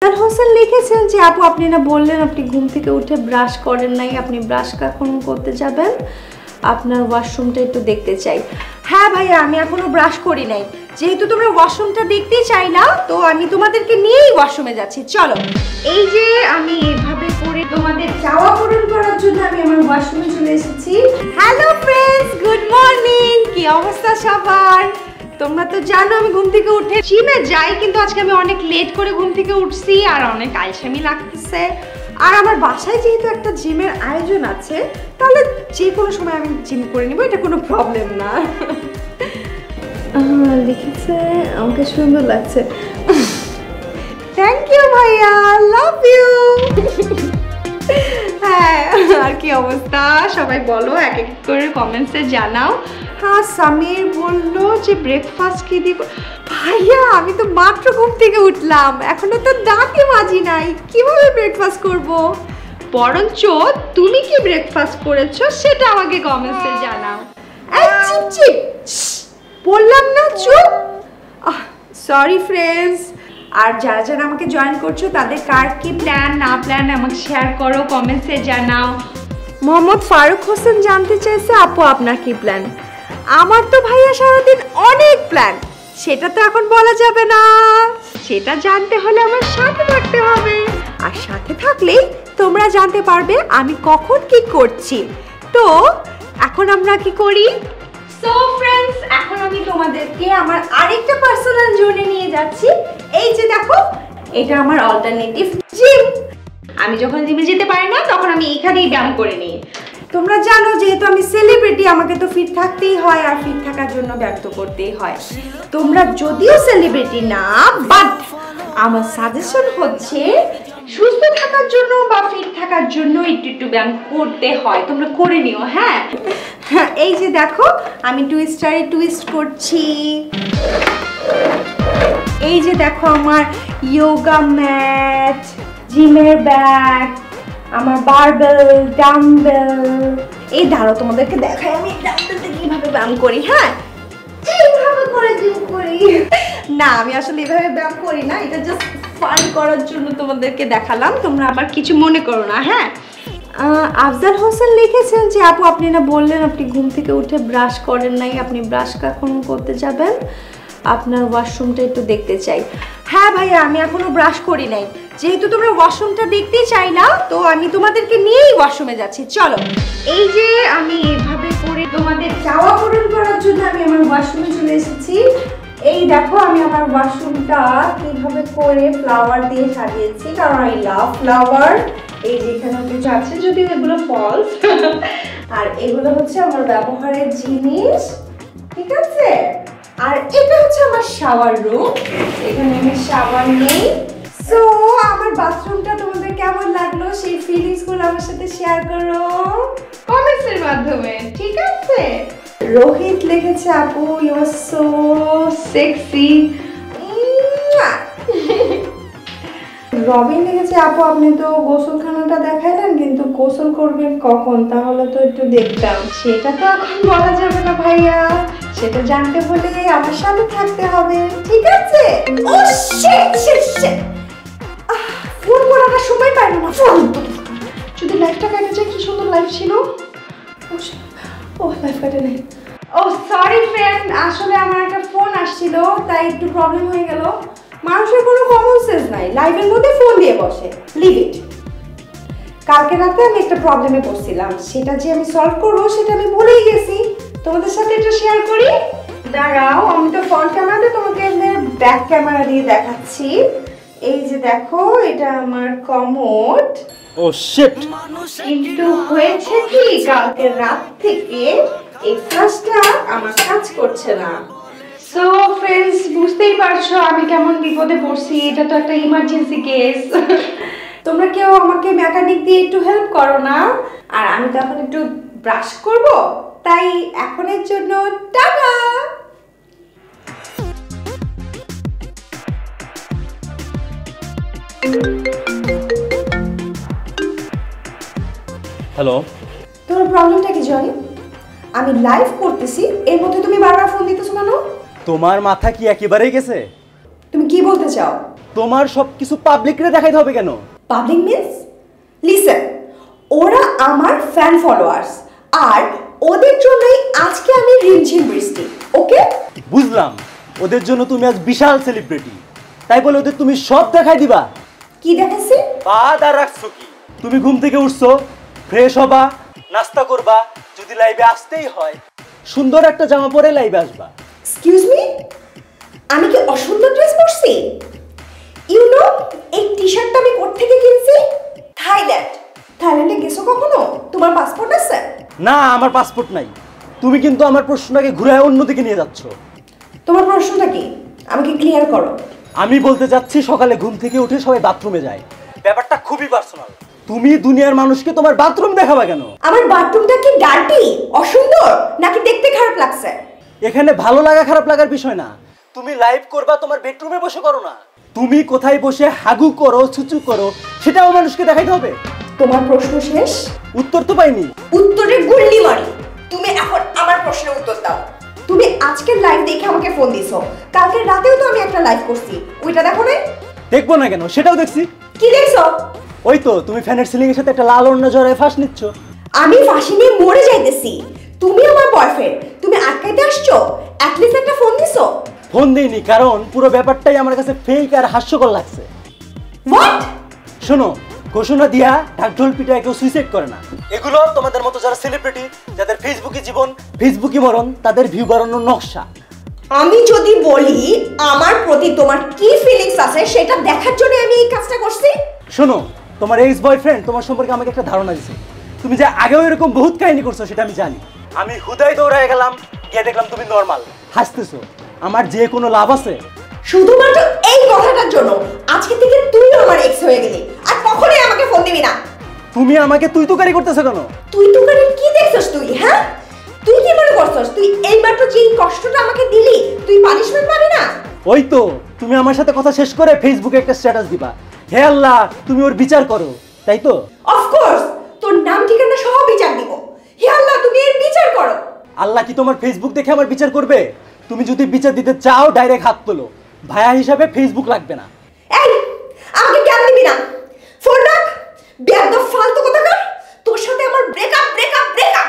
আফজাল হোসেন লিখেছেন যে আপু আপনি না বললেন আপনি ঘুম থেকে উঠে ব্রাশ করেন নাই, আপনি ব্রাশ কখন করতে যাবেন, আপনার ওয়াশরুমটা একটু দেখতে চাই। হ্যাঁ ভাইয়া, আমি এখনো ব্রাশ করি নাই, যেহেতু তোমরা ওয়াশরুমটা দেখতেই চাইলা তো আমি তোমাদেরকে নিয়েই ওয়াশরুমে যাচ্ছি, চলো। এই যে আমি এইভাবে করে তোমাদের চাওয়া পূরণ করার জন্য আমি আমার ওয়াশরুমে চলে এসেছি। হ্যালো ফ্রেন্ডস, গুড মর্নিং, কি অবস্থা সবার? তোমরা তো জানো আমি ঘুম থেকে উঠে জিমে যাই, কিন্তু আজকে আমি অনেক লেট করে ঘুম থেকে উঠছি আর অনেক আলসেমি লাগতেছে। আর আমার বাসায় যেহেতু একটা জিমের আয়োজন আছে, তাহলে যে কোনো সময় আমি জিম করে নিব, এটা কোনো প্রবলেম না। লিখেছে আমাকে সুন্দর লাগছে, থ্যাংক ইউ ভাইয়া, লাভ ইউ। হ্যাঁ, আর কি অবস্থা সবাই বলো, এক এক করে কমেন্টসে জানাও। হ্যাঁ, সামির বললো যে ব্রেকফাস্ট কি দিব। ভাইয়া আমি তো মাত্র ঘুম থেকে উঠলাম, এখনো তো দাঁতই মাজি নাই, কিভাবে ব্রেকফাস্ট করব? বরঞ্চ তুমি কি ব্রেকফাস্ট করেছো সেটা আমাকে কমেন্টসে জানাও। এই চিপ চিপ, বললাম না চুপ। সরি ফ্রেন্ডস, আর যারা যারা আমাকে জয়েন করছো তাদের কার কি প্ল্যান না প্ল্যান আমাকে শেয়ার করো, কমেন্টসে জানাও। মোহাম্মদ ফারুক হোসেন জানতে চাইছে আপু আপনার কি প্ল্যান? আমার তো ভাইয়া সারাদিন অনেক প্ল্যান, সেটা তো এখন বলা যাবে না, সেটা জানতে হলে আমার সাথে থাকতে হবে, আর সাথে থাকলেই তোমরা জানতে পারবে আমি কখন কি করছি। তো এখন আমরা কি করি? সো ফ্রেন্ডস, এখন আমি তোমাদেরকে আমার আরেকটা পার্সোনাল জোনে নিয়ে যাচ্ছি। এই যে দেখো, এটা আমার অল্টারনেটিভ জিম। আমি যখন জিমে যেতে পারি না তখন আমি এখানেই ব্যায়াম করে নিই। তোমরা জানো যেহেতু আমি সেলিব্রিটি, আমাকে তো ফিট থাকতেই হয়, আর ফিট থাকার জন্য ব্যায়াম তো করতেই হয়। তোমরা যদিও সেলিব্রিটি না, বাট আমার সাজেশন হচ্ছে সুস্থ থাকার জন্য বা ফিট থাকার জন্য একটু একটু ব্যায়াম করতে হয়, তোমরা করে নিও। হ্যাঁ, এই যে দেখো আমি টুইস্টারে টুইস্ট করছি। এই যে দেখো আমার ইয়োগা ম্যাট, জিমের ব্যাগ, আমার বারবেল, ডাম্বেল। এই দাঁড়াও তোমাদেরকে দেখাই আমি ডাম্বেলতে কিভাবে ব্যায়াম করি। হ্যাঁ, এইভাবে করে জিম করি না, আমি আসলে এইভাবে ব্যায়াম করি না, এটা জাস্ট ফান করার জন্য তোমাদেরকে দেখালাম, তোমরা আবার কিছু মনে করো না। হ্যাঁ, আফজাল হোসেন লিখেছেন যে আপু আপনি না বললেন আপনি ঘুম থেকে উঠে ব্রাশ করেন নাই, আপনি ব্রাশ কখন করতে যাবেন, আপনার ওয়াশরুমটা একটু দেখতে চাই। হ্যাঁ ভাইয়া, আমি এখনো ব্রাশ করি নাই, যেহেতু তোমরা ওয়াশরুমটা দেখতেই চাইলা তো আমি তোমাদেরকে নিয়েই ওয়াশরুমে যাচ্ছি, চলো। এই যে আমি এইভাবে করে তোমাদের চাওয়া পূরণ করার জন্য আমি আমার ওয়াশরুমে চলে এসেছি। এই দেখো আমি আমার ওয়াশরুমটা কিভাবে করে ফ্লাওয়ার দিয়ে সাজিয়েছি, কারণ আই লাভ ফ্লাওয়ার। এই যেখানে কিছু আছে, যদিও এগুলো ফলস, আর এগুলো হচ্ছে আমার ব্যবহারের জিনিস, ঠিক আছে। আর এটা হচ্ছে আমার শাওয়ার রুম, এখানে আমি শাওয়ার নেই। সো আমার বাথরুমটা তোমাদের কেমন লাগলো সেই ফিলিংসগুলো আমার সাথে শেয়ার করো কমেন্টসের মাধ্যমে, ঠিক আছে। রোহিত লিখেছে আপু you are so sexy. Robin লিখেছে আপু আপনি তো গোসলখানাটা দেখাইলেন, কিন্তু গোসল করবেন কখন, তাহলে তো একটু দেখতাম। সেটা তো এখন বলা যাবে না ভাইয়া, সেটা জানতে হলে আমার সাথে থাকতে হবে, ঠিক আছে। ও শিট শিট শিট, ফোন করার সময় পাই না, যদি লাইফটা কাটে যায়, কি সুন্দর লাইফ ছিল। ও লাইফ কাটে নেই। ও সরি ফ্রেন্ড, আসলে আমার একটা ফোন আসছিল তাই একটু প্রবলেম হয়ে গেল। মানুষের কোনো কমন সেন্স নাই, লাইভের মধ্যে ফোন দিয়ে বসে, লিভ ইট। কালকে রাতে আমি একটা প্রবলেমে পড়ছিলাম, সেটা যে আমি সলভ করবো সেটা আমি ভুলেই গেছি, তোমাদের সাথে এটা শেয়ার করি। দাঁড়াও, আমি তো ফ্রন্ট ক্যামেরাতে তোমাকে ব্যাক ক্যামেরা দিয়ে দেখাচ্ছি। এই যে দেখো, এটা আমার কমোড। ও শিট, কিন্তু হয়েছে কি কালকে রাত থেকে এই ফ্ল্যাশটা আমার কাজ করছে না। সো ফ্রেন্ডস, বুঝতেই পারছো আমি কেমন বিপদে পড়ছি, এটা তো একটা ইমার্জেন্সি কেস। তোমরা কেউ আমাকে মেকানিক দিয়ে একটু হেল্প করো না, আর আমি তো এখন একটু ব্রাশ করব, তাই এখনের জন্য টাটা। হ্যালো, তোমার প্রবলেমটা কি জনি? আমি লাইভ করতেছি, এর মধ্যে তুমি বারবার ফোন দিতেছো কেন? তোমার মাথা কি একেবারেই গেছে? তুমি কি বলতে চাও? তোমার সবকিছু পাবলিকরে দেখাইতে হবে কেন? পাবলিক মিন্স লিসেন, ওরা আমার ফ্যান ফলোয়ার্স, আর ওদের জন্যই আজকে আমি রিমঝিম বৃষ্টি। ওকে, বুঝলাম। ওদের জন্য তুমি আজ বিশাল সেলিব্রিটি, তাই বলে ওদের তুমি সব দেখাই দিবা? কি দেখাচ্ছি? বাদ আর রাখছো কি? তুমি ঘুম থেকে উঠছো, ফ্রেশ হবা, নাস্তা করবা, যদি লাইভে আসতেই হয় সুন্দর একটা জামা পরে লাইভে আসবা। এক্সকিউজ মি, আমি কি অসুন্দর ড্রেস পরছি? ইউ নো, এই টি শার্টটা আমি কোথা থেকে কিনছি? থাইল্যান্ড। থাইল্যান্ডে গেছো কখনো? তোমার পাসপোর্ট আছে? না, আমার পাসপোর্ট নাই। তুমি কিন্তু আমার প্রশ্নটাকে ঘুরায় অন্যদিকে নিয়ে যাচ্ছ। তোমার প্রশ্নটা কি আমাকে ক্লিয়ার করো। আমি বলতে যাচ্ছি, সকালে ঘুম থেকে উঠে সবাই বাথরুমে যায়, ব্যাপারটা খুবই পার্সোনাল। তুমি দুনিয়ার মানুষকে তোমার বাথরুম দেখাবা কেন? আমার বাথরুমটা কি ডার্টি, অসুন্দর, নাকি দেখতে খারাপ লাগছে? এখানে ভালো লাগা খারাপ লাগার বিষয় না। তুমি লাইভ করবা তোমার বেডরুমে বসে করো না। তুমি কোথায় বসে হাগু করো, ছুচু করো, সেটাও মানুষকে দেখাইতে হবে। তোমার প্রশ্ন শেষ? উত্তর তো পাইনি। উত্তরে গুল্লি মারি। তুমি এখন আমার প্রশ্নের উত্তর দাও। তুমি আজকের লাইভ দেখে আমাকে ফোন দিছো, কালকে রাতেও তো আমি একটা লাইভ করছি, ওইটা দেখো না? দেখবো না কেন? সেটাও দেখছি। কি দেখছো? ওই তো তুমি ফ্যানের সিলিং এর সাথে একটা লাল ওড়না জড়ায় ফাঁস নিচ্ছ। আমি ফাঁসি নিয়ে মরে যাইতেছি, তুমি আমার বয়ফ্রেন্ড, তুমি আটকাইতে আসছো? অ্যাটলিস্ট একটা ফোন দিছো? ফোন দিইনি, কারণ পুরো ব্যাপারটাই আমার কাছে ফেক আর হাস্যকর লাগছে। হোয়াট? শোনো, ঘোষণা দিয়া ঢাকঢোল পিটায় কেউ সুইসাইড করে না। এগুলো তোমাদের মতো যারা সেলিব্রিটি, যাদের ফেসবুকে জীবন, ফেসবুকে মরণ, তাদের ভিউ বাড়ানোর নকশা। আমি যদি বলি আমার প্রতি তোমার কি ফিলিংস আছে সেটা দেখার জন্য আমি এই কাজটা করছি। শোনো, তোমার এক্স বয়ফ্রেন্ড তোমার সম্পর্কে আমাকে একটা ধারণা দিছে। তুমি যে আগেও এরকম বহুত কাহিনী করছো সেটা আমি জানি। আমি হুদাই দৌড়ায় গেলাম, গিয়ে দেখলাম তুমি নর্মাল হাসতেছো। আমার যে কোনো লাভ আছে? শুধুমাত্র এই কথাটার জন্য আজকে থেকে তুই আমার এক্স হয়ে গেলি, আর কখনোই আমাকে ফোন দিবি না। তুমি আমাকে তুই তুকারি করতেছো কেন? তুই তো করে কি দেখছস তুই? হ্যাঁ, তুই কি মনে করছস তুই এইমাত্র যে কষ্টটা আমাকে দিলি তুই পানিশমেন্ট পাবি না? ওই তো তুমি আমার সাথে কথা শেষ করে ফেসবুকে একটা স্ট্যাটাস দিবা, হে আল্লাহ তুমি ওর বিচার করো, তাই তো? অফকোর্স, তোর নাম ঠিকানা সহ বিচার দিব। হে আল্লাহ তুমি এর বিচার করো। আল্লাহ কি তোমার ফেসবুক দেখে আমার বিচার করবে? তুমি যদি বিচার দিতে চাও ডাইরেক্ট হাত তোলো, ভাইয়া হিসাবে ফেসবুক লাগবে না। এই, আমাকে জ্ঞান দিবি না। ফোন রাখ, বেয়াদব ফালতু কোথাকার। তোর সাথে আমার ব্রেকআপ ব্রেকআপ ব্রেকআপ।